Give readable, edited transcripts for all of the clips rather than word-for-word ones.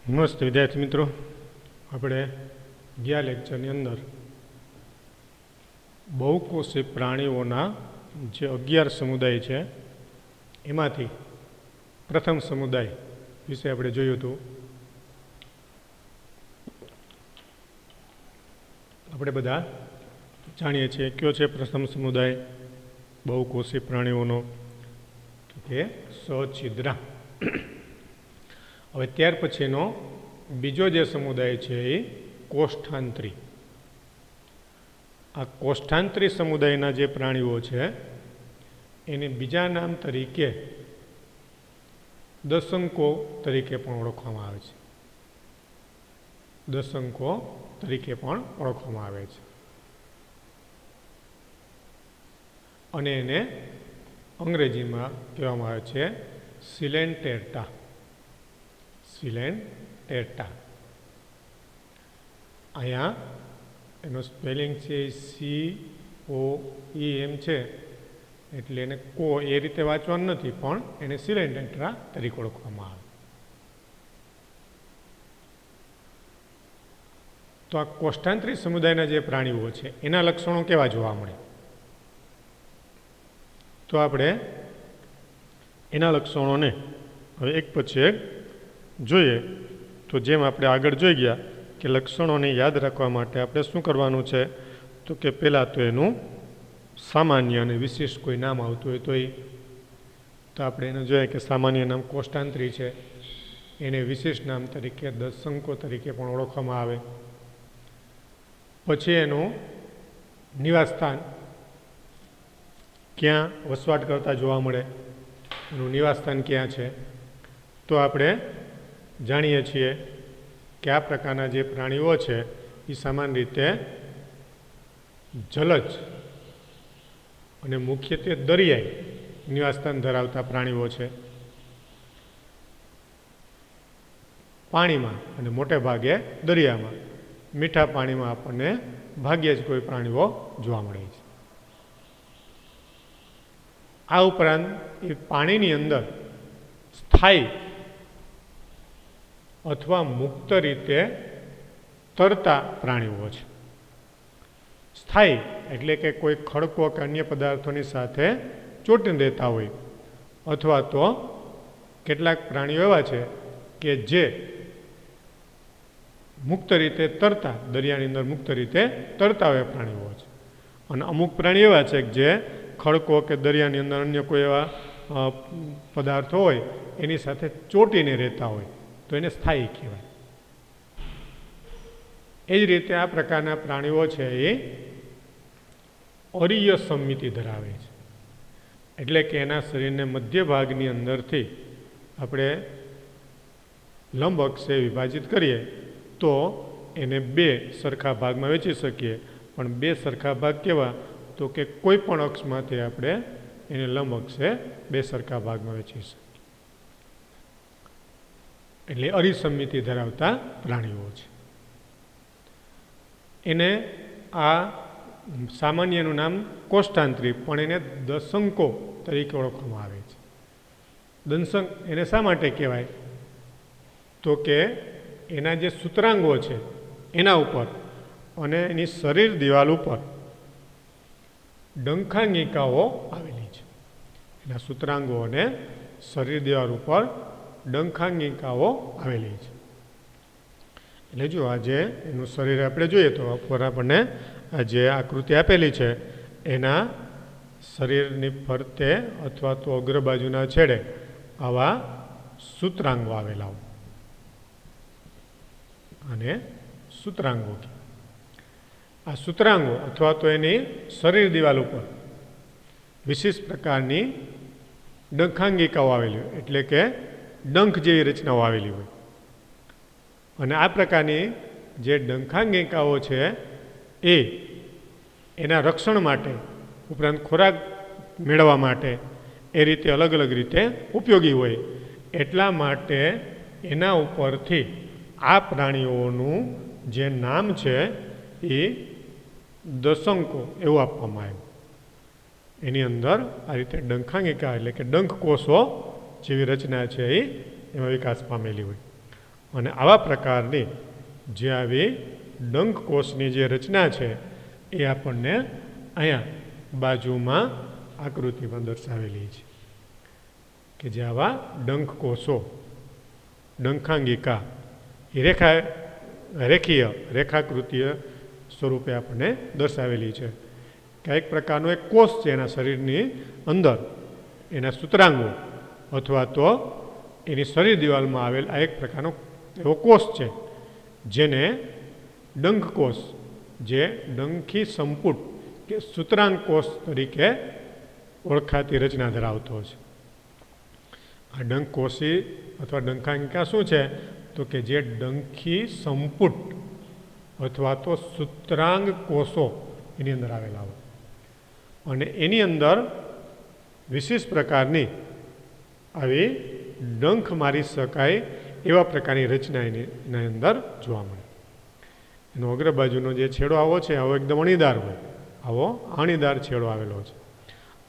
નમસ્તે વિદ્યાર્થી મિત્રો, આપણે ગયા લેક્ચરની અંદર બહુકોષી પ્રાણીઓના જે 11 સમુદાય છે એમાંથી પ્રથમ સમુદાય વિશે આપણે જોયું હતું. આપણે બધા જાણીએ છીએ કયો છે પ્રથમ સમુદાય બહુકોષી પ્રાણીઓનો, કે સછિદ્રા. હવે ત્યાર પછીનો બીજો જે સમુદાય છે એ કોષ્ઠાંતરી. આ કોષ્ઠાંતરી સમુદાયના જે પ્રાણીઓ છે એને બીજા નામ તરીકે દશંકો તરીકે પણ ઓળખવામાં આવે છે. દશંકો તરીકે પણ ઓળખવામાં આવે છે અને એને અંગ્રેજીમાં કહેવામાં આવે છે સિલેન્ટેટા. સિલેન્ટેટા. અહીંયા એનો સ્પેલિંગ છે COEM છે, એટલે એને કો એ રીતે વાંચવાનું નથી, પણ એને સિલેન્ટેટા તરીકે ઓળખવામાં આવે. તો આ કોષ્ઠાંતરી સમુદાયના જે પ્રાણીઓ છે એના લક્ષણો કેવા જોવા મળે, તો આપણે એના લક્ષણોને હવે એક પછી એક જોઈએ. તો જેમ આપણે આગળ જોઈ ગયા કે લક્ષણોને યાદ રાખવા માટે આપણે શું કરવાનું છે, તો કે પહેલાં તો એનું સામાન્ય અને વિશિષ્ટ કોઈ નામ આવતું હોય તો આપણે એને જોઈએ કે સામાન્ય નામ કોષ્ઠાંતરી છે, એને વિશિષ્ટ નામ તરીકે દશંકો તરીકે પણ ઓળખવામાં આવે. પછી એનું નિવાસસ્થાન ક્યાં વસવાટ કરતા જોવા મળે, એનું નિવાસસ્થાન ક્યાં છે, તો આપણે જાણીએ છીએ કે આ પ્રકારના જે પ્રાણીઓ છે એ સામાન્ય રીતે જલજ અને મુખ્યત્વે દરિયાઈ નિવાસસ્થાન ધરાવતા પ્રાણીઓ છે. પાણીમાં અને મોટે ભાગે દરિયામાં, મીઠા પાણીમાં આપણને ભાગ્યે જ કોઈ પ્રાણીઓ જોવા મળે છે. આ ઉપરાંત એ પાણીની અંદર સ્થાયી અથવા મુક્ત રીતે તરતા પ્રાણીઓ છે. સ્થાયી એટલે કે કોઈ ખડકો કે અન્ય પદાર્થોની સાથે ચોંટીને રહેતા હોય, અથવા તો કેટલાક પ્રાણીઓ એવા છે કે જે મુક્ત રીતે તરતા, દરિયાની અંદર મુક્ત રીતે તરતા હોય પ્રાણીઓ છે. અને અમુક પ્રાણીઓ એવા છે કે જે ખડકો કે દરિયાની અંદર અન્ય કોઈ એવા પદાર્થો હોય એની સાથે ચોંટીને રહેતા હોય, તો એને સ્થાયી કહેવાય. એ જ રીતે આ પ્રકારના પ્રાણીઓ છે એ અરીય સંમિતિ ધરાવે છે, એટલે કે એના શરીરને મધ્ય ભાગની અંદરથી આપણે લંબ અક્ષે વિભાજિત કરીએ તો એને 2 સરખા ભાગમાં વહેંચી શકીએ. પણ 2 સરખા ભાગ કેવા, તો કે કોઈ પણ અક્ષમાંથી આપણે એને લંબ અક્ષે 2 સરખા ભાગમાં વહેંચી શકીએ. એટલે અરીસંમિતિ ધરાવતા પ્રાણીઓ છે. એને આ સામાન્યનું નામ કોષ્ઠાંતરી, પણ એને દશંકો તરીકે ઓળખવામાં આવે છે. દશંક એને શા માટે કહેવાય, તો કે એના જે સૂત્રાંગો છે એના ઉપર અને એની શરીર દિવાલ ઉપર ડંખાંગિકાઓ આવેલી છે. એના સૂત્રાંગો અને શરીર દિવાલ ઉપર ડંખાંગિકાઓ આવેલી છે. એટલે જો આજે એનું શરીર આપણે જોઈએ તો ઉપર આપણને આ જે આકૃતિ આપેલી છે એના શરીરની ફરતે અથવા તો અગ્રબાજુના છેડે આવા સૂત્રાંગો આવેલા હોય અને સૂત્રાંગો. આ સૂત્રાંગો અથવા તો એની શરીર દિવાલ ઉપર વિશિષ્ટ પ્રકારની ડંખાંગિકાઓ આવેલી હોય, એટલે કે ડંખ જેવી રચનાઓ આવેલી હોય. અને આ પ્રકારની જે ડંખાંગિકાઓ છે એ એના રક્ષણ માટે ઉપરાંત ખોરાક મેળવવા માટે એ રીતે અલગ અલગ રીતે ઉપયોગી હોય. એટલા માટે એના ઉપરથી આ પ્રાણીઓનું જે નામ છે એ દશંકો એવું આપવામાં આવ્યું. એની અંદર આ રીતે ડંખાંગિકા એટલે કે ડંખ કોષો જેવી રચના છે એ એમાં વિકાસ પામેલી હોય. અને આવા પ્રકારની જે આવી ડંખ કોષની જે રચના છે એ આપણને અહીંયા બાજુમાં આકૃતિમાં દર્શાવેલી છે કે જે આવા ડંખ કોષો ડંખાંગિકા એ રેખીય રેખાકૃતિય સ્વરૂપે આપણને દર્શાવેલી છે. કંઈક પ્રકારનો એક કોષ છે એના શરીરની અંદર, એના સૂત્રાંગો અથવા તો એની શરીર દિવાલમાં આવેલ આ એક પ્રકારનો એવો કોષ છે જેને ડંખ કોષ, જે ડંખી સંપુટ કે સૂત્રાંગ કોષ તરીકે ઓળખાતી રચના ધરાવતો છે. આ ડંખ કોષી અથવા ડંખાંગિકા શું છે તો કે જે ડંખી સંપુટ અથવા તો સૂત્રાંગ કોષો એની અંદર આવેલા હોય અને એની અંદર વિશિષ્ટ પ્રકારની આવી ડંખ મારી શકાય એવા પ્રકારની રચના એની અંદર જોવા મળે. એનો અગ્ર બાજુનો જે છેડો આવો છે આવો એકદમ અણીદાર હોય, આવો અણીદાર છેડો આવેલો છે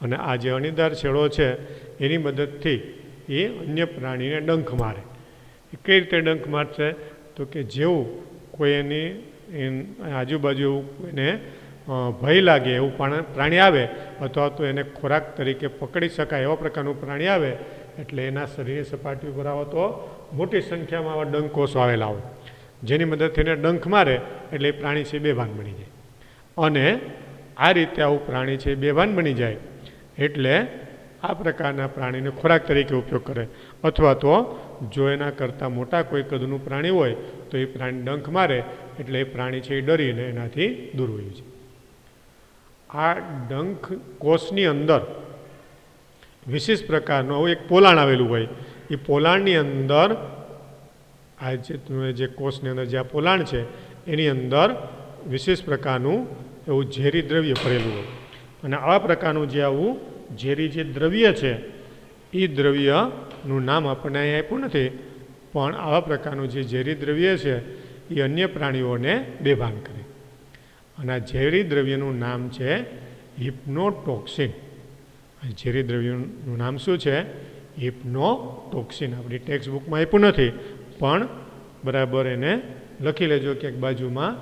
અને આ જે અણીદાર છેડો છે એની મદદથી એ અન્ય પ્રાણીને ડંખ મારે. એ કઈ રીતે ડંખ મારશે તો કે જેવું કોઈ એની આજુબાજુ એને ભય લાગે એવું પ્રાણી આવે અથવા તો એને ખોરાક તરીકે પકડી શકાય એવા પ્રકારનું પ્રાણી આવે એટલે એના શરીરની સપાટી ઉપર આવો તો મોટી સંખ્યામાં આવા ડંખ કોષો આવેલા હોય જેની મદદથી એને ડંખ મારે એટલે એ પ્રાણી છે બેભાન બની જાય. અને આ રીતે આવું પ્રાણી છે બેભાન બની જાય એટલે આ પ્રકારના પ્રાણીને ખોરાક તરીકે ઉપયોગ કરે અથવા તો જો એના કરતાં મોટા કોઈ કદનું પ્રાણી હોય તો એ પ્રાણી ડંખ મારે એટલે એ પ્રાણી છે એ ડરીને એનાથી દૂર હોય છે. આ ડંખ કોષની અંદર વિશેષ પ્રકારનું એક પોલાણ આવેલું હોય. એ પોલાણની અંદર આ જે કોષની અંદર જે આ પોલાણ છે એની અંદર વિશેષ પ્રકારનું એવું ઝેરી દ્રવ્ય ભરેલું હોય અને આવા પ્રકારનું જે આવું ઝેરી જે દ્રવ્ય છે એ દ્રવ્યનું નામ આપણને અહીં આપ્યું નથી, પણ આવા પ્રકારનું જે ઝેરી દ્રવ્ય છે એ અન્ય પ્રાણીઓને બેભાન કરે અને આ ઝેરી દ્રવ્યનું નામ છે હિપ્નોટોક્સિન. ઝેરી દ્રવ્યનું નામ શું છે? હિપ્નોટોક્સિન. આપણી ટેક્સ્ટ બુકમાં આપ્યું નથી પણ બરાબર એને લખી લેજો ક્યાંક બાજુમાં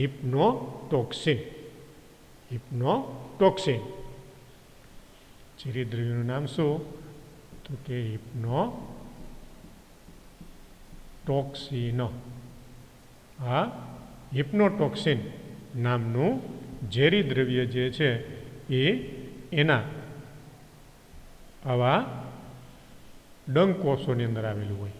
હિપ્નોટોક્સિન. હિપ્નોટોક્સિન ઝેરી દ્રવ્યનું નામ શું તો કે હિપ્નોટોક્સિન. આ હિપ્નોટોક્સિન નામનું ઝેરી દ્રવ્ય જે છે એ એના આવા ડંખ કોષોની અંદર આવેલું હોય.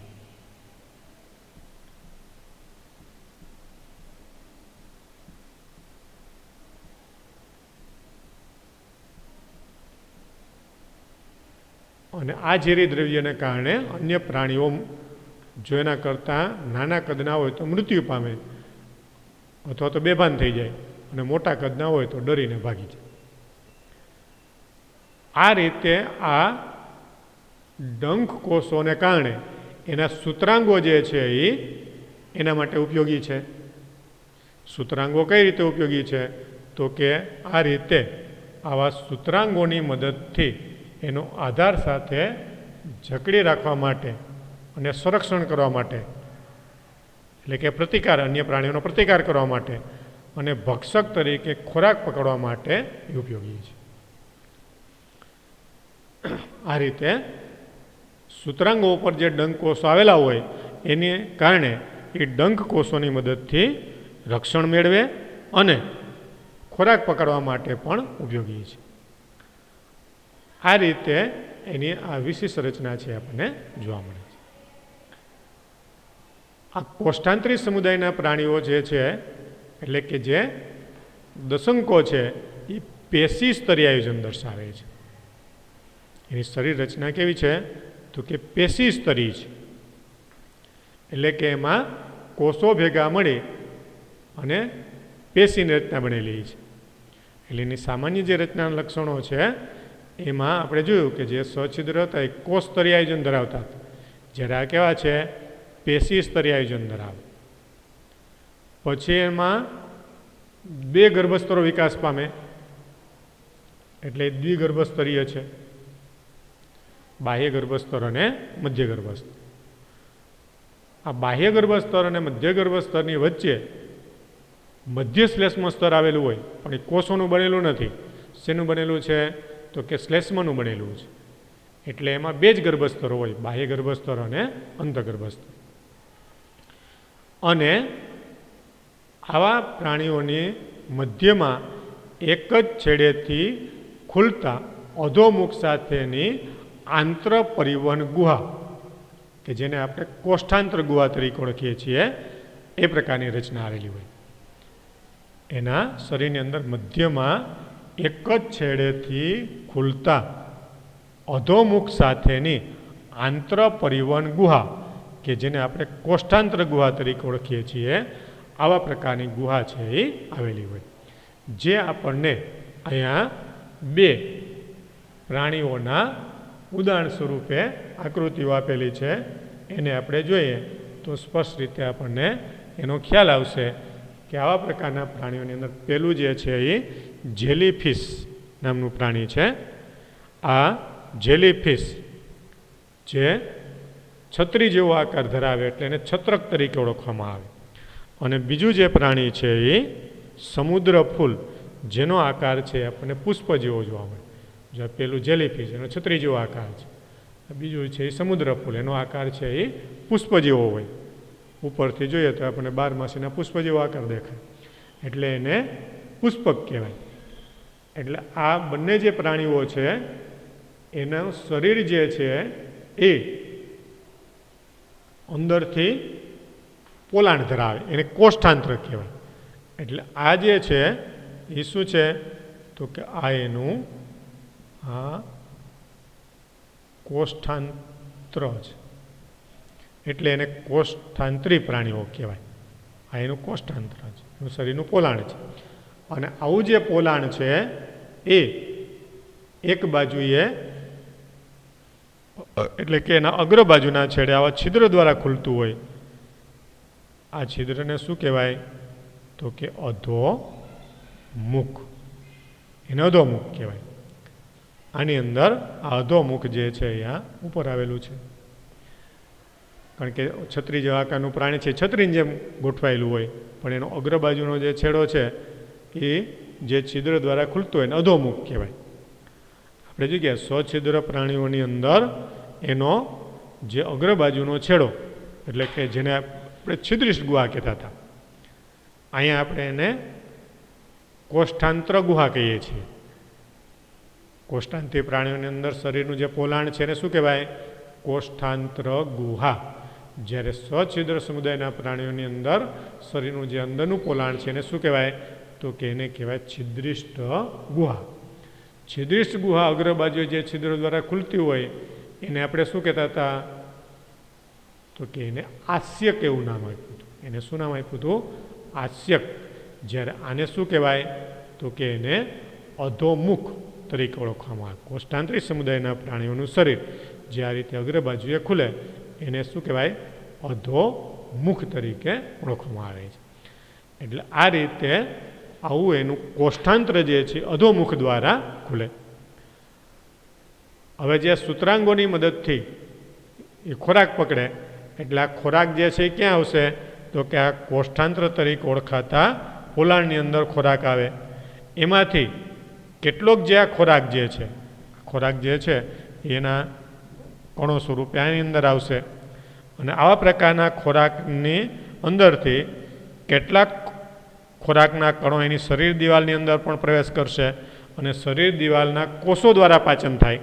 અને આ ઝેરી દ્રવ્યને કારણે અન્ય પ્રાણીઓ જો એના કરતાં નાના કદના હોય તો મૃત્યુ પામે અથવા તો બેભાન થઈ જાય અને મોટા કદના હોય તો ડરીને ભાગી જાય. આ રીતે આ ડંખ કોષોને કારણે એના સૂત્રાંગો જે છે એ એના માટે ઉપયોગી છે. સૂત્રાંગો કઈ રીતે ઉપયોગી છે તો કે આ રીતે આવા સૂત્રાંગોની મદદથી એનો આધાર સાથે જકડી રાખવા માટે અને સંરક્ષણ કરવા માટે, એટલે કે પ્રતિકાર, અન્ય પ્રાણીઓનો પ્રતિકાર કરવા માટે અને ભક્ષક તરીકે ખોરાક પકડવા માટે ઉપયોગી છે. આ રીતે સૂત્રાંગો ઉપર જે ડંખ કોષો આવેલા હોય એને કારણે એ ડંખ કોષોની મદદથી રક્ષણ મેળવે અને ખોરાક પકડવા માટે પણ ઉપયોગી છે. આ રીતે એની આ વિશિષ્ટ રચના છે આપણને જોવા મળે છે. આ કોષ્ઠાંતરી સમુદાયના પ્રાણીઓ જે છે એટલે કે જે દશંકો છે એ પેશી સ્તરીય આયોજન દર્શાવે છે. એની શરીર રચના કેવી છે તો કે પેશી સ્તરી છે, એટલે કે એમાં કોષો ભેગા મળી અને પેશીની રચના બનેલી છે. એટલે એની સામાન્ય જે રચનાના લક્ષણો છે એમાં આપણે જોયું કે જે સછિદ્ર હતા એ કોષ સ્તરીય આયોજન ધરાવતા હતા, જ્યારે આ કેવા છે પેશી સ્તરીય આયોજન ધરાવે. પછી એમાં બે ગર્ભસ્તરો વિકાસ પામે એટલે દ્વિગર્ભસ્તરીય છે, બાહ્ય ગર્ભસ્તર અને મધ્ય ગર્ભસ્તર. આ બાહ્ય ગર્ભસ્તર અને મધ્ય ગર્ભસ્તરની વચ્ચે મધ્ય શ્લેષ્મ સ્તર આવેલું હોય, પણ એ કોષોનું બનેલું નથી. શેનું બનેલું છે? તો કે શ્લેષ્મનું બનેલું છે. એટલે એમાં બે જ ગર્ભસ્તરો હોય, બાહ્ય ગર્ભસ્તર અને અંતઃગર્ભસ્તર. અને આવા પ્રાણીઓની મધ્યમાં એક જ છેડેથી ખુલતા અધોમુખ સાથેની આંત્ર પરિવહન ગુહા, કે જેને આપણે કોષ્ઠાંત્ર ગુહા તરીકે ઓળખીએ છીએ, એ પ્રકારની રચના આવેલી હોય. એના શરીરની અંદર મધ્યમાં એક જ છેડેથી ખુલતા અધોમુખ સાથેની આંત્ર પરિવહન ગુહા, કે જેને આપણે કોષ્ઠાંત્ર ગુહા તરીકે ઓળખીએ છીએ, આવા પ્રકારની ગુહા છે એ આવેલી હોય. જે આપણને અહીંયા બે પ્રાણીઓના ઉદાહરણ સ્વરૂપે આકૃતિઓ આપેલી છે, એને આપણે જોઈએ તો સ્પષ્ટ રીતે આપણને એનો ખ્યાલ આવશે કે આવા પ્રકારના પ્રાણીઓની અંદર પહેલું જે છે એ જેલીફિશ નામનું પ્રાણી છે. આ જેલીફિશ જે છત્રી જેવો આકાર ધરાવે, એટલે એને છત્રક તરીકે ઓળખવામાં આવે. અને બીજું જે પ્રાણી છે એ સમુદ્ર ફૂલ, જેનો આકાર છે આપણને પુષ્પ જેવો જોવા મળે. જો પેલું જેલીફિશ એનો છત્રી જેવો આકાર છે, બીજું છે એ સમુદ્ર ફૂલ, એનો આકાર છે એ પુષ્પ જેવો હોય. ઉપરથી જોઈએ તો આપણને 12 માસીના પુષ્પ જેવો આકાર દેખાય, એટલે એને પુષ્પક કહેવાય. એટલે આ બંને જે પ્રાણીઓ છે એનું શરીર જે છે એ અંદરથી પોલાણ ધરાવે, એને કોષ્ઠાંત્ર કહેવાય. એટલે આ જે છે એ શું છે? તો કે આ એનું કોષ્ઠાંત્ર છે, એટલે એને કોષ્ઠાંત્રી પ્રાણીઓ કહેવાય. આ એનું કોષ્ઠાંત્ર છે, એનું શરીરનું પોલાણ છે. અને આવું જે પોલાણ છે એ એક બાજુએ, એટલે કે એના અગ્ર બાજુના છેડે આવા છિદ્ર દ્વારા ખુલતું હોય. આ છિદ્રને શું કહેવાય? તો કે અધોમુખ. એને અધોમુખ કહેવાય. આની અંદર આ અધોમુખ જે છે અહીંયા ઉપર આવેલું છે, કારણ કે છત્રી જેવા આકારનું પ્રાણી છે, છત્રીની જેમ ગોઠવાયેલું હોય, પણ એનો અગ્ર બાજુનો જે છેડો છે એ જે છિદ્ર દ્વારા ખુલતો હોય એને અધોમુખ કહેવાય. આપણે જોઈએ સ્વછિદ્ર પ્રાણીઓની અંદર એનો જે અગ્ર બાજુનો છેડો, એટલે કે જેને આપણે છિદ્રિષ્ટ ગુહા કહેતા હતા, અહીંયા આપણે એને કોષ્ઠાંત્ર ગુહા કહીએ છીએ. કોષ્ઠાંત્રી પ્રાણીઓની અંદર શરીરનું જે પોલાણ છે એને શું કહેવાય? કોષ્ઠાંત્ર ગુહા. જ્યારે સ્વછિદ્ર સમુદાયના પ્રાણીઓની અંદર શરીરનું જે અંદરનું પોલાણ છે એને શું કહેવાય? તો કે એને કહેવાય છિદ્રિષ્ટ ગુહા. છિદ્રિષ્ટ ગુહા અગ્ર બાજુ જે છિદ્ર દ્વારા ખુલતી હોય એને આપણે શું કહેતા હતા? તો કે એને આસ્યક એવું નામ આપ્યું હતું. એને શું નામ આપ્યું હતું? આસ્યક. જ્યારે આને શું કહેવાય? તો કે એને અધોમુખ તરીકે ઓળખવામાં આવે. કોષ્ઠાંત્રી સમુદાયના પ્રાણીઓનું શરીર જે આ રીતે અગ્ર બાજુએ ખુલે એને શું કહેવાય? અધોમુખ તરીકે ઓળખવામાં આવે છે. એટલે આ રીતે આવું એનું કોષ્ઠાંત્ર જે છે અધોમુખ દ્વારા ખુલે. હવે જે સૂત્રાંગોની મદદથી એ ખોરાક પકડે, એટલે આ ખોરાક જે છે એ ક્યાં આવશે? તો કે આ કોષ્ઠાંત્ર તરીકે ઓળખાતા પોલાણની અંદર ખોરાક આવે. એમાંથી કેટલોક જે આ ખોરાક જે છે એના કણો સ્વરૂપે આની અંદર આવશે. અને આવા પ્રકારના ખોરાકની અંદરથી કેટલાક ખોરાકના કણો એની શરીર દિવાલની અંદર પણ પ્રવેશ કરશે અને શરીર દિવાલના કોષો દ્વારા પાચન થાય.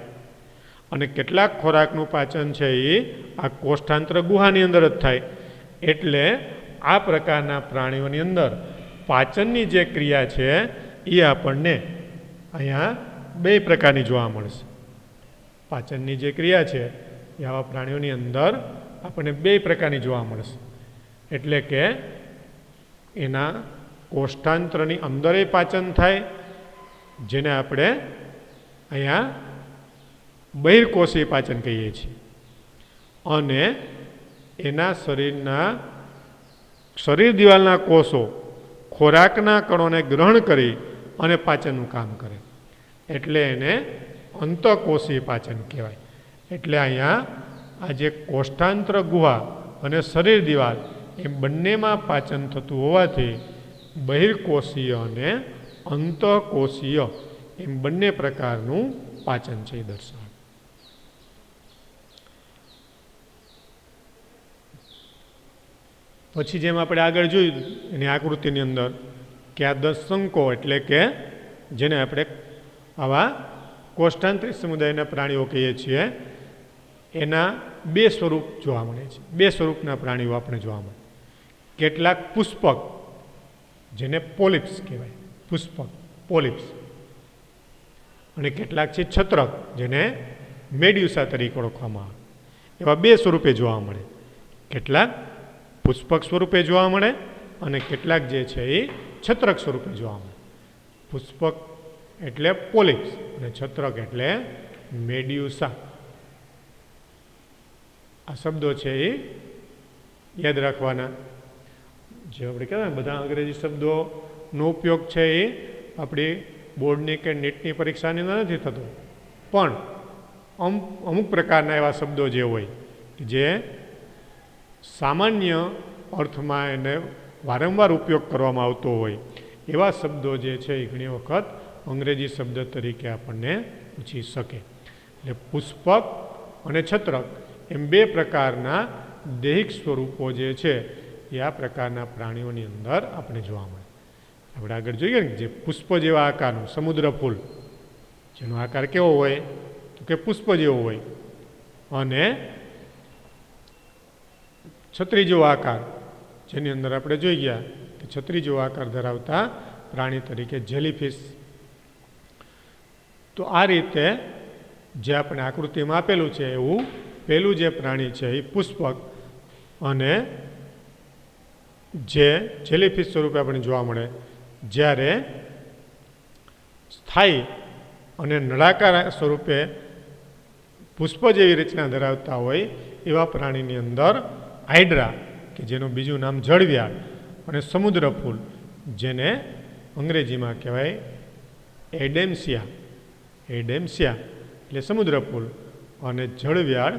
અને કેટલાક ખોરાકનું પાચન છે એ આ કોષ્ઠાંત્ર ગુહાની અંદર જ થાય. એટલે આ પ્રકારના પ્રાણીઓની અંદર પાચનની જે ક્રિયા છે એ આપણને અહીંયા બે પ્રકારની જોવા મળશે. પાચનની જે ક્રિયા છે એ આવા પ્રાણીઓની અંદર આપણને બે પ્રકારની જોવા મળશે. એટલે કે એના કોષ્ઠાંત્રની અંદરે પાચન થાય, જેને આપણે અહીંયા બહિર્કોષીય પાચન કહીએ છીએ, અને એના શરીર દિવાલના કોષો ખોરાકના કણોને ગ્રહણ કરી અને પાચનનું કામ કરે, એટલે એને અંતઃકોષીય પાચન કહેવાય. એટલે અહીંયા આ જે કોષ્ઠાંત્ર ગુહા અને શરીર દિવાલ એ બંનેમાં પાચન થતું હોવાથી બહિર્કોષીય અને અંતઃકોષીય એમ બંને પ્રકારનું પાચન છે એ દર્શાવે. પછી જેમ આપણે આગળ જોયું એની આકૃતિની અંદર કે આ 10 શંકો એટલે કે જેને આપણે આવા કોષ્ટાંતરિક સમુદાયના પ્રાણીઓ કહીએ છીએ એના 2 સ્વરૂપ જોવા મળે છે. 2 સ્વરૂપના પ્રાણીઓ આપણે જોવા મળે. કેટલાક પુષ્પક જેને પોલિપ્સ કહેવાય, પુષ્પક પોલિપ્સ, અને કેટલાક છે છત્રક જેને મેડ્યુસા તરીકે ઓળખવામાં આવે. એવા 2 સ્વરૂપે જોવા મળે. કેટલાક પુષ્પક સ્વરૂપે જોવા મળે અને કેટલાક જે છે એ છત્રક સ્વરૂપે જોવા મળે. પુષ્પક એટલે પોલિપ્સ અને છત્રક એટલે મેડ્યુસા. આ શબ્દો છે એ યાદ રાખવાના. જે આપણે કહેવાય બધા અંગ્રેજી શબ્દોનો ઉપયોગ છે એ આપણી બોર્ડની કે નીટની પરીક્ષાની અંદર નથી થતો, પણ અમુક પ્રકારના એવા શબ્દો જે હોય જે સામાન્ય અર્થમાં એને વારંવાર ઉપયોગ કરવામાં આવતો હોય એવા શબ્દો જે છે એ ઘણી વખત અંગ્રેજી શબ્દ તરીકે આપણને પૂછી શકે. એટલે પુષ્પક અને છત્રક એમ 2 પ્રકારના દૈહિક સ્વરૂપો જે છે એ આ પ્રકારના પ્રાણીઓની અંદર આપણે જોવા મળે. આપણે આગળ જોઈએ ને જે પુષ્પ જેવા આકારનું સમુદ્ર ફૂલ જેનો આકાર કેવો હોય તો કે પુષ્પ જેવો હોય, અને છત્રી જેવો આકાર જેની અંદર આપણે જોઈ ગયા કે છત્રી જેવો આકાર ધરાવતા પ્રાણી તરીકે જેલીફિશ. તો આ રીતે જે આપણે આકૃતિમાં આપેલું છે એવું પહેલું જે પ્રાણી છે એ પુષ્પક અને જે જેલીફિશ સ્વરૂપે આપણે જોવા મળે. જ્યારે સ્થાયી અને નળાકાર સ્વરૂપે પુષ્પ જેવી રચના ધરાવતા હોય એવા પ્રાણીની અંદર હાઇડ્રા કે જેનું બીજું નામ જળવ્યાળ અને સમુદ્ર ફૂલ જેને અંગ્રેજીમાં કહેવાય એડેમ્સિયા, એડેમ્સિયા એટલે સમુદ્ર ફૂલ અને જળવ્યાળ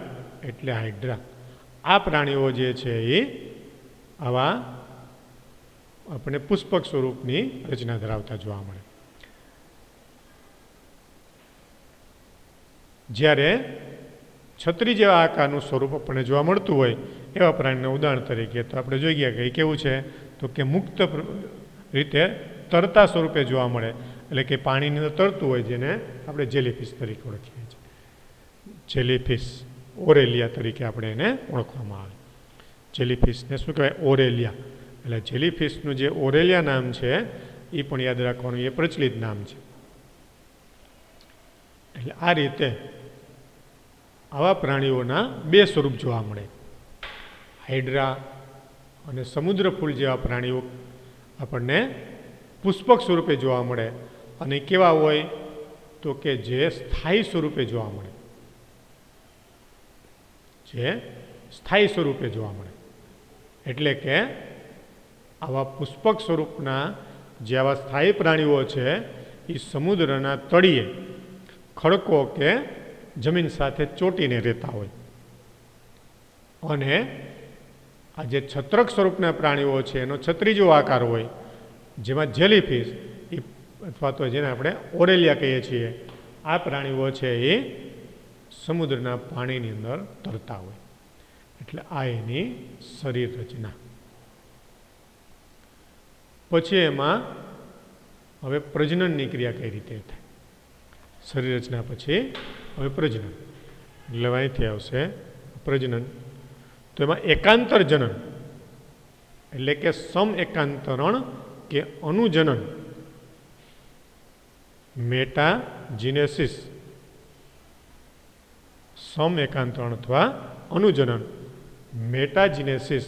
એટલે હાઇડ્રા. આ પ્રાણીઓ જે છે એ આવા આપણે પુષ્પક સ્વરૂપની રચના ધરાવતા જોવા મળે. જ્યારે છત્રી જેવા આકારનું સ્વરૂપ આપણને જોવા મળતું હોય એવા પ્રાણીના ઉદાહરણ તરીકે તો આપણે જોઈ ગયા કે એ કેવું છે તો કે મુક્ત રીતે તરતા સ્વરૂપે જોવા મળે, એટલે કે પાણીની અંદર તરતું હોય જેને આપણે જેલીફિશ તરીકે ઓળખીએ છીએ. જેલીફિશ ઓરેલિયા તરીકે આપણે એને ઓળખવામાં આવે. જેલીફિશને શું કહેવાય? ઓરેલિયા. એટલે જેલીફિશનું જે ઓરેલિયા નામ છે એ પણ યાદ રાખવાનું, એ પ્રચલિત નામ છે. એટલે આ રીતે આવા પ્રાણીઓના 2 સ્વરૂપ જોવા મળે. હાઇડ્રા અને સમુદ્ર ફૂલ જેવા પ્રાણીઓ આપણને પુષ્પક સ્વરૂપે જોવા મળે, અને કેવા હોય તો કે જે સ્થાયી સ્વરૂપે જોવા મળે, જે સ્થાયી સ્વરૂપે જોવા મળે. એટલે કે આવા પુષ્પક સ્વરૂપના જે આવા સ્થાયી પ્રાણીઓ છે એ સમુદ્રના તળિયે ખડકો કે જમીન સાથે ચોંટીને રહેતા હોય, અને આ જે છત્રક સ્વરૂપના પ્રાણીઓ છે એનો છત્રી જેવો આકાર હોય જેમાં જેલીફિશ અથવા તો જેને આપણે ઓરેલિયા કહીએ છીએ, આ પ્રાણીઓ છે એ સમુદ્રના પાણીની અંદર તરતા હોય. એટલે આ એની શરીર રચના. પછી એમાં હવે પ્રજનનની ક્રિયા કઈ રીતે થાય? શરીર રચના પછી હવે પ્રજનન, એટલે અહીંથી આવશે પ્રજનન. તો એમાં એકાંતર જનન એટલે કે સમ એકાંતરણ કે અનુજનન, મેટાજીનેસિસ, સમ એકાંતરણ અથવા અનુજનન, મેટાજીનેસિસ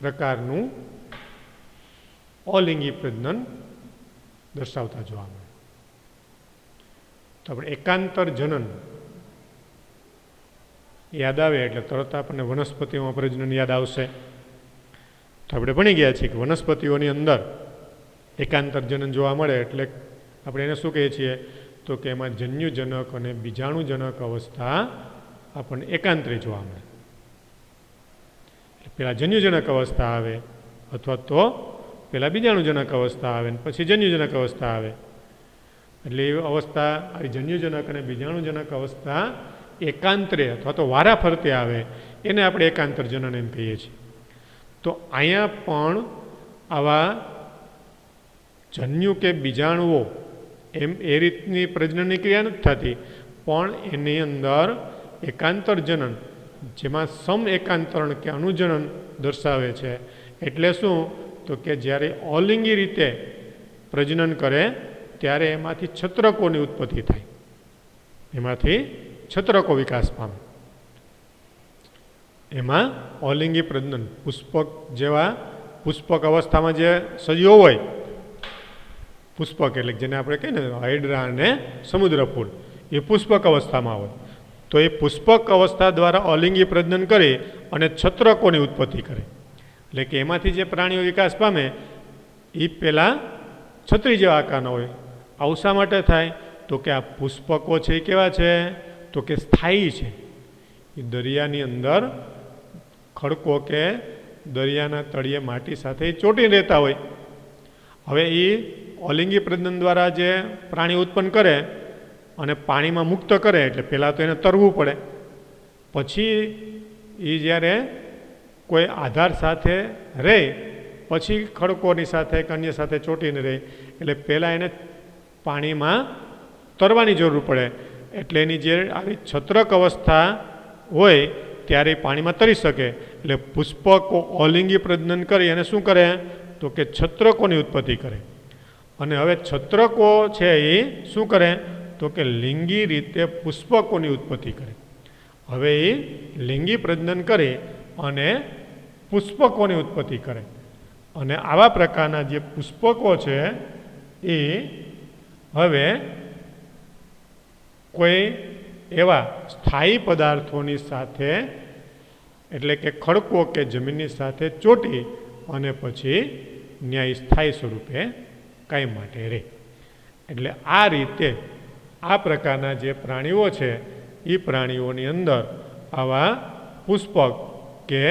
પ્રકારનું અલિંગી પ્રજનન દર્શાવતા જોવા મળે. તો આપણે એકાંતર જનન યાદ આવે એટલે તરત આપણને વનસ્પતિઓમાં પ્રજનન યાદ આવશે. તો આપણે ભણી ગયા છીએ કે વનસ્પતિઓની અંદર એકાંતર જનન જોવા મળે એટલે આપણે એને શું કહીએ છીએ તો કે એમાં જન્યુજનક અને બીજાણુજનક અવસ્થા આપણને એકાંતરે જોવા મળે. પહેલાં જન્યુજનક અવસ્થા આવે અથવા તો પહેલાં બીજાણુજનક અવસ્થા આવે ને પછી જન્યુજનક અવસ્થા આવે. એટલે એ અવસ્થા આ જન્યુજનક અને બીજાણુજનક અવસ્થા એકાંતરે અથવા તો વારા ફરતે આવે એને આપણે એકાંતર જનન એમ કહીએ છીએ. તો અહીંયા પણ આવા જન્યુ કે બીજાણુઓ એમ એ રીતની પ્રજનનની ક્રિયા નથી થતી, પણ એની અંદર એકાંતર જનન જેમાં સમ એકાંતરણ કે અનુજનન દર્શાવે છે. એટલે શું તો કે જ્યારે અલિંગી રીતે પ્રજનન કરે ત્યારે એમાંથી છત્રકોની ઉત્પત્તિ થાય, એમાંથી છત્રકો વિકાસ પામે. એમાં અલિંગી પ્રજનન પુષ્પક જેવા પુષ્પક અવસ્થામાં જે સજીવો હોય, પુષ્પક એટલે જેને આપણે કહીએ ને હાઇડ્રા અને સમુદ્ર ફૂલ, એ પુષ્પક અવસ્થામાં હોય. તો એ પુષ્પક અવસ્થા દ્વારા અલિંગી પ્રજનન કરી અને છત્રકોની ઉત્પત્તિ કરે. એટલે કે એમાંથી જે પ્રાણીઓ વિકાસ પામે એ પહેલાં છત્રી જેવા આકારના હોય. આવું શા માટે થાય તો કે આ પુષ્પકો છે એ કેવા છે તો કે સ્થાયી છે. એ દરિયાની અંદર ખડકો કે દરિયાના તળિયે માટી સાથે ચોંટીને રહેતા હોય. હવે એ અલિંગી પ્રજનન દ્વારા જે પ્રાણી ઉત્પન્ન કરે અને પાણીમાં મુક્ત કરે એટલે પહેલાં તો એને તરવું પડે, પછી એ જ્યારે કોઈ આધાર સાથે રહે પછી ખડકોની સાથે કે અન્ય સાથે ચોંટીને રહે એટલે પહેલાં એને પાણીમાં તરવાની જરૂર પડે. એટલે એની જે આવી છત્રક અવસ્થા હોય ત્યારે પાણીમાં તરી શકે. એટલે પુષ્પકો અલિંગી પ્રજનન કરી અને શું કરે તો કે છત્રકોની ઉત્પત્તિ કરે. અને હવે છત્રકો છે એ શું કરે તો કે લિંગી રીતે પુષ્પકોની ઉત્પત્તિ કરે. હવે એ લિંગી પ્રજનન કરે અને પુષ્પકોની ઉત્પત્તિ કરે. અને આવા પ્રકારના જે પુષ્પકો છે એ હવે કોઈ એવા સ્થાયી પદાર્થોની સાથે એટલે કે ખડકો કે જમીનની સાથે ચોંટી અને પછી ન્યાય સ્થાયી સ્વરૂપે કાયમ માટે રહે. એટલે આ રીતે આ પ્રકારના જે પ્રાણીઓ છે એ પ્રાણીઓની અંદર આવા પુષ્પક કે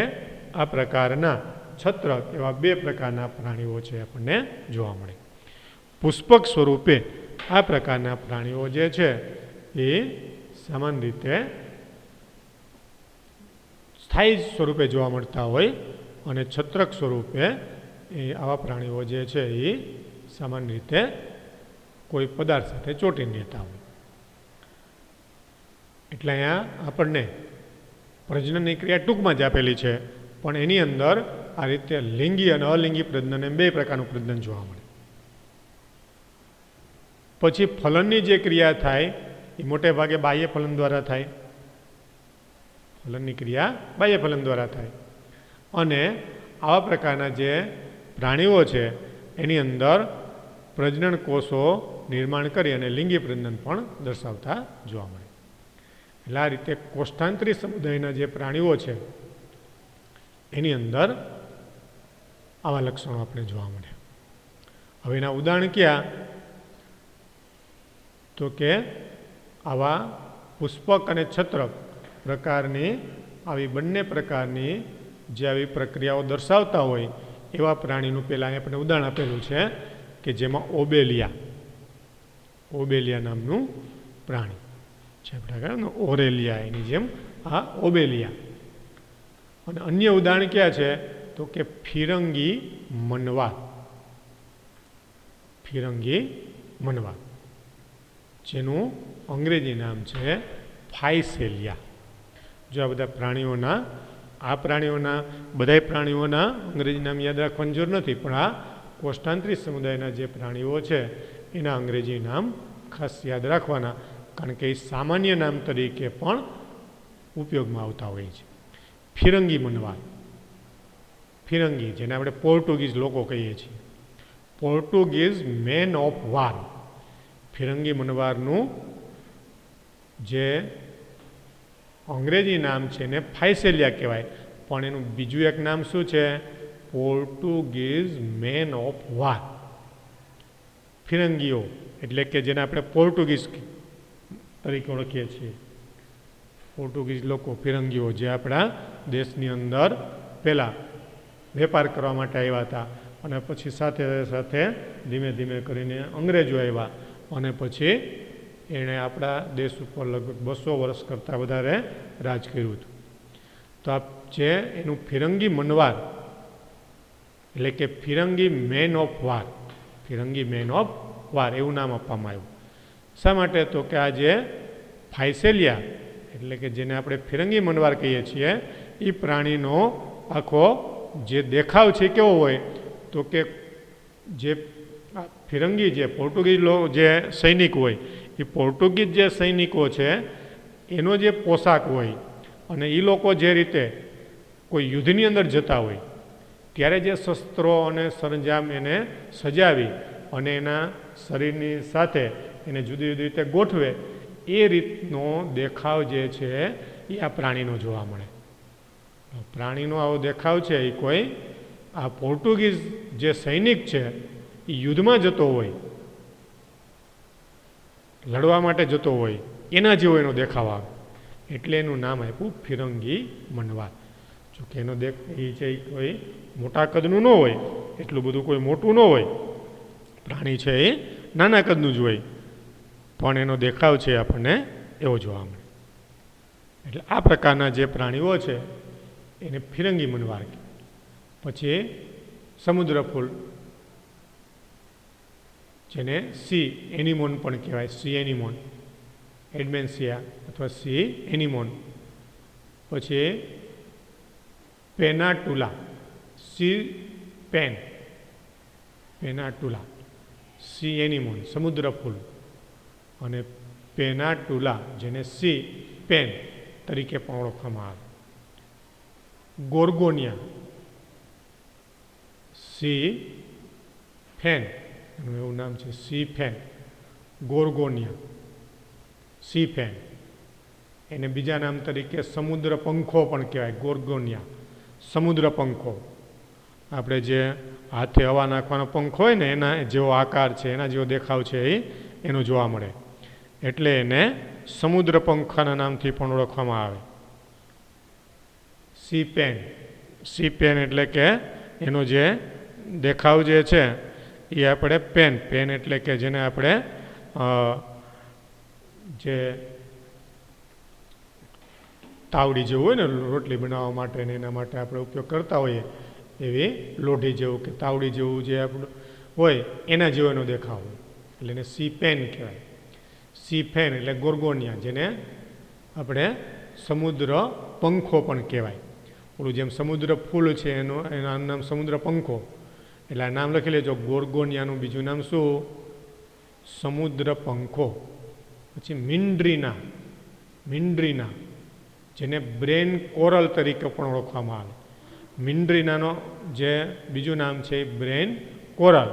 આ પ્રકારના છત્રક એવા બે પ્રકારના પ્રાણીઓ છે આપણને જોવા મળે. પુષ્પક સ્વરૂપે આ પ્રકારના પ્રાણીઓ જે છે એ સામાન્ય રીતે સ્થાયી સ્વરૂપે જોવા મળતા હોય અને છત્રક સ્વરૂપે એ આવા પ્રાણીઓ જે છે એ સામાન્ય રીતે કોઈ પદાર્થ સાથે ચોંટીને રહેતા હોય. એટલે અહીંયા આપણને પ્રજનનની ક્રિયા ટૂંકમાં જ આપેલી છે, પણ એની અંદર આ રીતે લિંગી અને અલિંગી પ્રજનન એમ બે પ્રકારનું પ્રજનન જોવા મળે. પછી ફલનની જે ક્રિયા થાય એ મોટે ભાગે બાહ્ય ફલન દ્વારા થાય. ફલનની ક્રિયા બાહ્ય ફલન દ્વારા થાય. અને આવા પ્રકારના જે પ્રાણીઓ છે એની અંદર પ્રજનન કોષો નિર્માણ કરી અને લિંગી પ્રજનન પણ દર્શાવતા જોવા મળે. એટલે આ રીતે કોષ્ઠાંતરી સમુદાયના જે પ્રાણીઓ છે એની અંદર આવા લક્ષણો આપણે જોવા મળે. હવે એના ઉદાહરણ ક્યાં તો કે આવા પુષ્પક અને છત્રક પ્રકારની આવી બંને પ્રકારની જે આવી પ્રક્રિયાઓ દર્શાવતા હોય એવા પ્રાણીનું પહેલાં આપણે ઉદાહરણ આપેલું છે કે જેમાં ઓબેલિયા નામનું પ્રાણી છે. આપણે ઓરેલિયા એની જેમ આ ઓબેલિયા. અને અન્ય ઉદાહરણ ક્યાં છે તો કે ફિરંગી મનવા જેનું અંગ્રેજી નામ છે ફાઇસેલિયા. જો આ બધા પ્રાણીઓના બધાય પ્રાણીઓના અંગ્રેજી નામ યાદ રાખવાની જરૂર નથી, પણ આ કોષ્ઠાંતરી સમુદાયના જે પ્રાણીઓ છે એના અંગ્રેજી નામ ખાસ યાદ રાખવાના, કારણ કે એ સામાન્ય નામ તરીકે પણ ઉપયોગમાં આવતા હોય છે. ફિરંગી જેને આપણે પોર્ટુગીઝ લોકો કહીએ છીએ, પોર્ટુગીઝ મેન ઓફ વાર. ફિરંગી મનવારનું જે અંગ્રેજી નામ છે ને ફાઇસેલિયા કહેવાય, પણ એનું બીજું એક નામ શું છે પોર્ટુગીઝ મેન ઓફ વાર. ફિરંગીઓ એટલે કે જેને આપણે પોર્ટુગીઝ તરીકે ઓળખીએ છીએ. પોર્ટુગીઝ લોકો ફિરંગીઓ જે આપણા દેશની અંદર પહેલાં વેપાર કરવા માટે આવ્યા હતા અને પછી સાથે સાથે ધીમે ધીમે કરીને અંગ્રેજો આવ્યા અને પછી એણે આપણા દેશ ઉપર લગભગ 200 વર્ષ કરતાં વધારે રાજ કર્યું હતું. તો આ જે એનું ફિરંગી મનવાર એટલે કે ફિરંગી મેન ઓફ વાર, ફિરંગી મેન ઓફ વાર એવું નામ આપવામાં આવ્યું. શા માટે? તો કે આ જે ફાઇસેલિયા એટલે કે જેને આપણે ફિરંગી મનવાર કહીએ છીએ એ પ્રાણીનો આખો જે દેખાવ છે કેવો હોય તો કે જે ફિરંગી જે પોર્ટુગીઝ જે સૈનિક હોય એ પોર્ટુગીઝ જે સૈનિકો છે એનો જે પોશાક હોય અને એ લોકો જે રીતે કોઈ યુદ્ધની અંદર જતા હોય ત્યારે જે શસ્ત્રો અને સરંજામ એને સજાવી અને એના શરીરની સાથે એને જુદી જુદી રીતે ગોઠવે એ રીતનો દેખાવ જે છે એ આ પ્રાણીનો જોવા મળે. પ્રાણીનો આવો દેખાવ છે એ કોઈ આ પોર્ટુગીઝ જે સૈનિક છે એ યુદ્ધમાં જતો હોય, લડવા માટે જતો હોય એના જેવો એનો દેખાવ આવે એટલે એનું નામ આપ્યું ફિરંગી મનવાર. જોકે એનો એ છે કોઈ મોટા કદનું ન હોય, એટલું બધું કોઈ મોટું ન હોય, પ્રાણી છે એ નાના કદનું જ હોય પણ એનો દેખાવ છે આપણને એવો જોવા મળે. એટલે આ પ્રકારના જે પ્રાણીઓ છે એને ફિરંગી મનવાર કહે. પછી સમુદ્ર ફૂલ જેને સી એનિમોન પણ કહેવાય, સી એનિમોન, એડમેન્સિયા અથવા સી એનિમોન. પછી પેનાટુલા, સી પેન, પેનાટુલા, સી એનિમોન સમુદ્ર ફૂલ અને પેનાટુલા જેને સી પેન તરીકે પણ ઓળખવામાં આવે. ગોર્ગોનિયા, સી ફેન એનું એવું નામ છે, સી ફેન, ગોર્ગોનિયા, સી ફેન. એને બીજા નામ તરીકે સમુદ્ર પંખો પણ કહેવાય, ગોર્ગોનિયા, સમુદ્ર પંખો. આપણે જે હાથે હવા નાખવાનો પંખો હોય ને એના જેવો આકાર છે, એના જેવો દેખાવ છે એનો જોવા મળે એટલે એને સમુદ્ર પંખાના નામથી પણ ઓળખવામાં આવે. સી પેન, સી પેન એટલે કે એનો જે દેખાવ જે છે એ આપણે પેન, પેન એટલે કે જેને આપણે જે તાવડી જેવું હોય ને રોટલી બનાવવા માટે ને એના માટે આપણે ઉપયોગ કરતા હોઈએ એવી લોઢી જેવું કે તાવડી જેવું જે આપણું હોય એના જેવો એનો દેખાવ હોય એટલે એને સી પેન કહેવાય. સી ફેન એટલે ગોર્ગોનિયા જેને આપણે સમુદ્ર પંખો પણ કહેવાય. ઓલું જેમ સમુદ્ર ફૂલ છે એનું નામ સમુદ્ર પંખો એટલે આ નામ લખી લેજો. ગોર્ગોનિયાનું બીજું નામ શું? સમુદ્ર પંખો. પછી મિન્ડ્રીના, મિન્ડ્રીના જેને બ્રેન કોરલ તરીકે પણ ઓળખવામાં આવે. મિન્ડ્રીનાનો જે બીજું નામ છે એ બ્રેન કોરલ.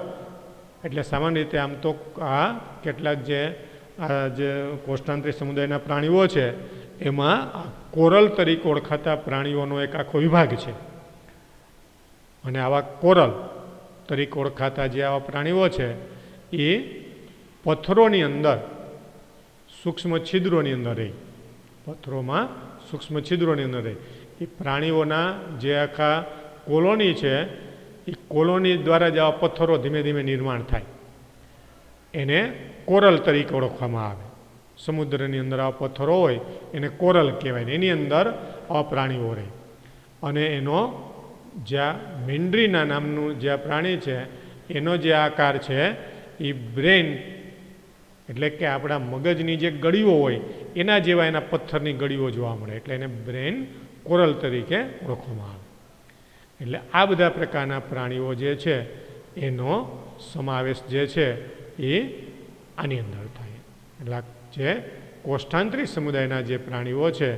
એટલે સામાન્ય રીતે આમ તો આ કેટલાક જે કોષ્ટાંતરીય સમુદાયના પ્રાણીઓ છે એમાં કોરલ તરીકે ઓળખાતા પ્રાણીઓનો એક આખો વિભાગ છે અને આવા કોરલ તરીકે ઓળખાતા જે આવા પ્રાણીઓ છે એ પથ્થરોની અંદર સૂક્ષ્મ છિદ્રોની અંદર રહે, પથ્થરોમાં સૂક્ષ્મ છિદ્રોની અંદર રહે. એ પ્રાણીઓના જે આખા કોલોની છે એ કોલોની દ્વારા જ આવા પથ્થરો ધીમે ધીમે નિર્માણ થાય એને કોરલ તરીકે ઓળખવામાં આવે. સમુદ્રની અંદર આવા પથ્થરો હોય એને કોરલ કહેવાય. એની અંદર આવા પ્રાણીઓ રહે અને એનો જ્યાં મિન્ડ્રીના નામનું જે પ્રાણી છે એનો જે આકાર છે એ બ્રેન એટલે કે આપણા મગજની જે ગળીઓ હોય એના જેવા એના પથ્થરની ગળીઓ જોવા મળે એટલે એને બ્રેન કોરલ તરીકે ઓળખવામાં આવે. એટલે આ બધા પ્રકારના પ્રાણીઓ જે છે એનો સમાવેશ જે છે એ આની અંદર થાય. એટલે જે કોષ્ટાંતરીય સમુદાયના જે પ્રાણીઓ છે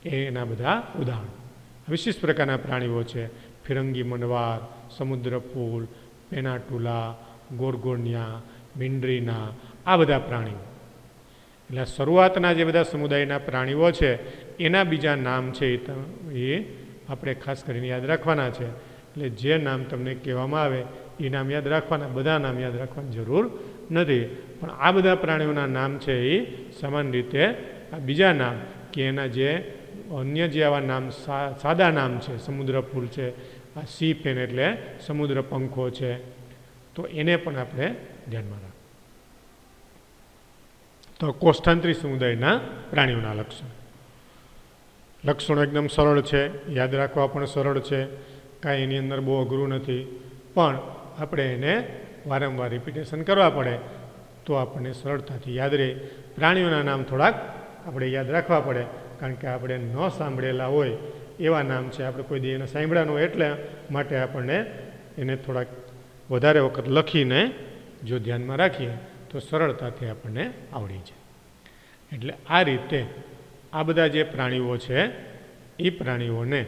એના બધા ઉદાહરણો. વિશિષ્ટ પ્રકારના પ્રાણીઓ છે ફિરંગી મનવાર, સમુદ્ર ફૂલ, પેનાટુલા, ગોર્ગોનિયા, મિન્ડ્રીના, આ બધા પ્રાણીઓ. એટલે શરૂઆતના જે બધા સમુદાયના પ્રાણીઓ છે એના બીજા નામ છે એ આપણે ખાસ કરીને યાદ રાખવાના છે. એટલે જે નામ તમને કહેવામાં આવે એ નામ યાદ રાખવાના, બધા નામ યાદ રાખવાની જરૂર નથી. પણ આ બધા પ્રાણીઓના નામ છે એ સામાન્ય રીતે આ બીજા નામ કે એના જે અન્ય જે આવા નામ સાદા નામ છે, સમુદ્ર ફૂલ છે, આ સી પેન એટલે સમુદ્ર પંખો છે, તો એને પણ આપણે ધ્યાનમાં રાખીએ. તો કોષ્ઠાંતરી સમુદાયના પ્રાણીઓના લક્ષણો એકદમ સરળ છે, યાદ રાખવા પણ સરળ છે, કાંઈ એની અંદર બહુ અઘરું નથી, પણ આપણે એને વારંવાર રિપીટેશન કરવા પડે તો આપણને સરળતાથી યાદ રહે. પ્રાણીઓના નામ થોડાક આપણે યાદ રાખવા પડે, કારણ કે આપણે ન સાંભળેલા હોય એવા નામ છે, આપણે કોઈ દી એને સાંભળ્યા ન હોય, એટલે માટે આપણને એને થોડાક વધારે વખત લખીને જો ધ્યાનમાં રાખીએ તો સરળતાથી આપણને આવડી જાય. એટલે આ રીતે આ બધા જે પ્રાણીઓ છે એ પ્રાણીઓને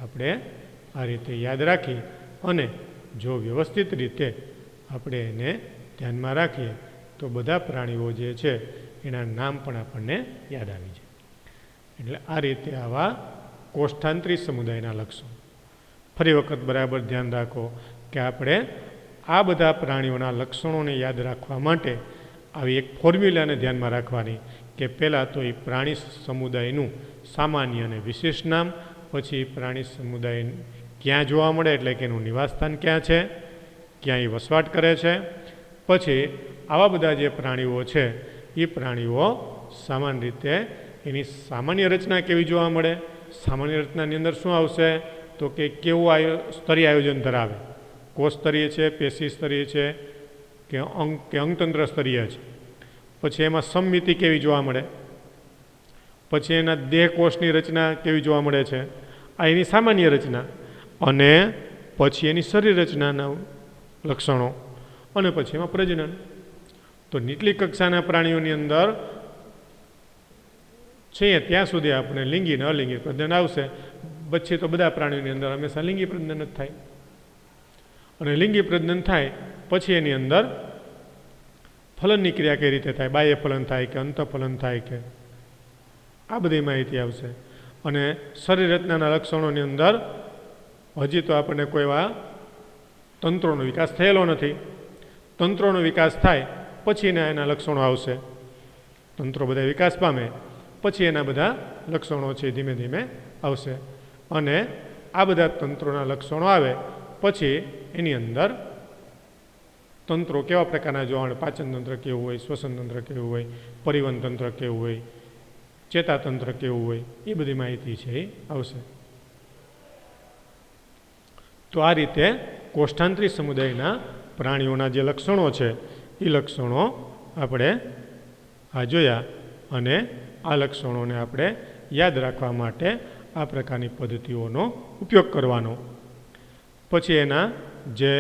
આપણે આ રીતે યાદ રાખી અને જો વ્યવસ્થિત રીતે આપણે એને ધ્યાનમાં રાખીએ તો બધા પ્રાણીઓ જે છે એના નામ પણ આપણને યાદ આવી જાય. એટલે આ રીતે આવા કોષ્ઠાંતરી સમુદાયના લક્ષણો. ફરી વખત બરાબર ધ્યાન રાખો કે આપણે આ બધા પ્રાણીઓના લક્ષણોને યાદ રાખવા માટે આવી એક ફોર્મ્યુલાને ધ્યાનમાં રાખવાની કે પહેલાં તો એ પ્રાણી સમુદાયનું સામાન્ય અને વિશેષ નામ, પછી પ્રાણી સમુદાય ક્યાં જોવા મળે એટલે કે એનું નિવાસસ્થાન ક્યાં છે, ક્યાં એ વસવાટ કરે છે, પછી આવા બધા જે પ્રાણીઓ છે એ પ્રાણીઓ સામાન્ય રીતે એની સામાન્ય રચના કેવી જોવા મળે. સામાન્ય રચનાની અંદર શું આવશે તો કે કેવું સ્તરીય આયોજન ધરાવે, કોષ સ્તરીય છે, પેશી સ્તરીય છે કે અંગતંત્ર સ્તરીય છે. પછી એમાં સમમિતિ કેવી જોવા મળે, પછી એના દેહ કોષની રચના કેવી જોવા મળે છે, આ એની સામાન્ય રચના, અને પછી એની શરીર રચનાના લક્ષણો, અને પછી એમાં પ્રજનન. તો નીચલી કક્ષાના પ્રાણીઓની અંદર છે ત્યાં સુધી આપણે લિંગી અને અલિંગી પ્રજનન આવશે. પછી તો બધા પ્રાણીઓની અંદર હંમેશા લિંગી પ્રજનન જ થાય, અને લિંગી પ્રજનન થાય પછી એની અંદર ફલનની ક્રિયા કઈ રીતે થાય, બાહ્ય ફલન થાય કે અંતઃફલન થાય કે આ બધી માહિતી આવશે. અને શરીર રચનાના લક્ષણોની અંદર હજી તો આપણને કોઈ એવા તંત્રોનો વિકાસ થયેલો નથી. તંત્રોનો વિકાસ થાય પછી એના લક્ષણો આવશે. તંત્રો બધા વિકાસ પામે પછી એના બધા લક્ષણો છે ધીમે ધીમે આવશે. અને આ બધા તંત્રોના લક્ષણો આવે પછી એની અંદર તંત્રો કેવા પ્રકારના જોવા મળે, પાચન તંત્ર કેવું હોય, શ્વસન તંત્ર કેવું હોય, પરિવહન તંત્ર કેવું હોય, ચેતાતંત્ર કેવું હોય, એ બધી માહિતી છે એ આવશે. તો આ રીતે કોષ્ઠાંતરી સમુદાયના પ્રાણીઓના જે લક્ષણો છે એ લક્ષણો આપણે આ જોયા, અને આ લક્ષણોને આપણે યાદ રાખવા માટે આ પ્રકારની પદ્ધતિઓનો ઉપયોગ કરવાનો. પછી એના જે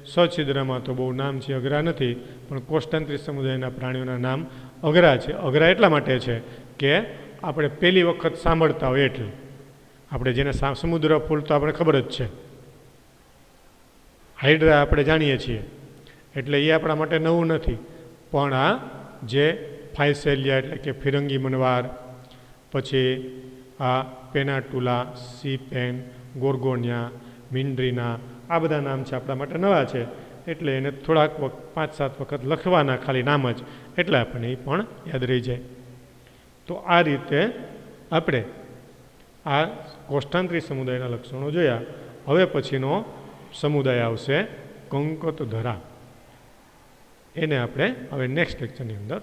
સછિદ્રમાં તો બહુ નામ છે, અઘરા નથી, પણ કોષ્ઠાંતરી સમુદાયના પ્રાણીઓના નામ અઘરા છે. અઘરા એટલા માટે છે કે આપણે પહેલી વખત સાંભળતા હોય એટલે. આપણે જેને સમુદ્ર ફૂલ તો આપણે ખબર જ છે, હાઇડ્રા આપણે જાણીએ છીએ, એટલે એ આપણા માટે નવું નથી. પણ આ જે ફાઇસેલિયા એટલે કે ફિરંગી મનવાર, પછી આ પેનાટુલા, સી પેન, ગોર્ગોનિયા, મિન્ડ્રીના, આ બધા નામ છે આપણા માટે નવા છે, એટલે એને થોડાક 5-7 વખત લખવાના ખાલી નામ જ, એટલે આપણને એ પણ યાદ રહી જાય. તો આ રીતે આપણે આ કોષ્ઠાંતરી સમુદાયના લક્ષણો જોયા. હવે પછીનો સમુદાય આવશે કંકતધરા. એને આપણે હવે નેક્સ્ટ લેક્ચરની અંદર